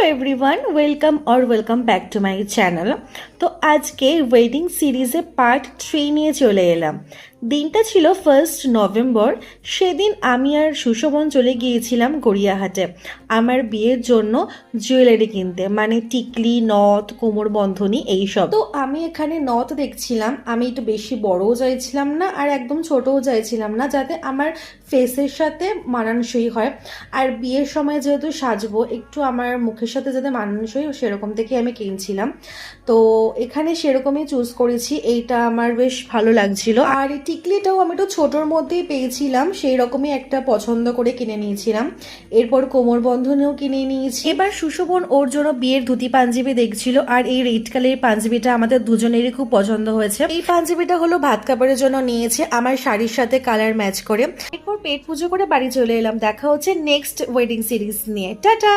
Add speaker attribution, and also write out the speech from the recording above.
Speaker 1: Everyone welcome और welcome back to my channel. तो आज के वेडिंग सीरीजे पार्ट 3 নিয়ে চলে এলাম। দিনটা ছিল 1 নভেম্বর। সেদিন আমি আর সুশোভন চলে গিয়েছিলাম গড়িয়াহাটে আমার বিয়ের জন্য জুয়েলারি কিনতে, মানে টিকলি, নথ, কোমর বন্ধনী এইসব। তো আমি এখানে নথ দেখছিলাম। আমি একটু বেশি বড়ও চাইছিলাম না আর একদম ছোটও চাইছিলাম না, যাতে আমার ফেসের সাথে মানানসই হয়। আর বিয়ের সময় যেহেতু সাজবো, একটু আমার মুখের সাথে যাতে মানানসই সেরকম থেকে আমি কিনছিলাম। তো এখানে সেরকমই চুজ করেছি, এইটা আমার বেশ ভালো লাগছিল। আর এই টিকলিটাও আমি একটু ছোটোর মধ্যেই পেয়েছিলাম, সেই রকমই একটা পছন্দ করে কিনে নিয়েছিলাম। এরপর কোমর বন্ধনীও কিনে নিয়েছি। এবার সুশোভন ওর জন্য বিয়ের ধুতি পাঞ্জাবি দেখছিল, আর এই রেড কালারের পাঞ্জাবিটা আমাদের দুজনেরই খুব পছন্দ হয়েছে। এই পাঞ্জাবিটা হলো ভাত কাপড়ের জন্য নিয়েছে, আমার শাড়ির সাথে কালার ম্যাচ করে। এরপর পেট পুজো করে বাড়ি চলে এলাম। দেখা হচ্ছে নেক্সট ওয়েডিং সিরিজ নিয়ে। টাটা।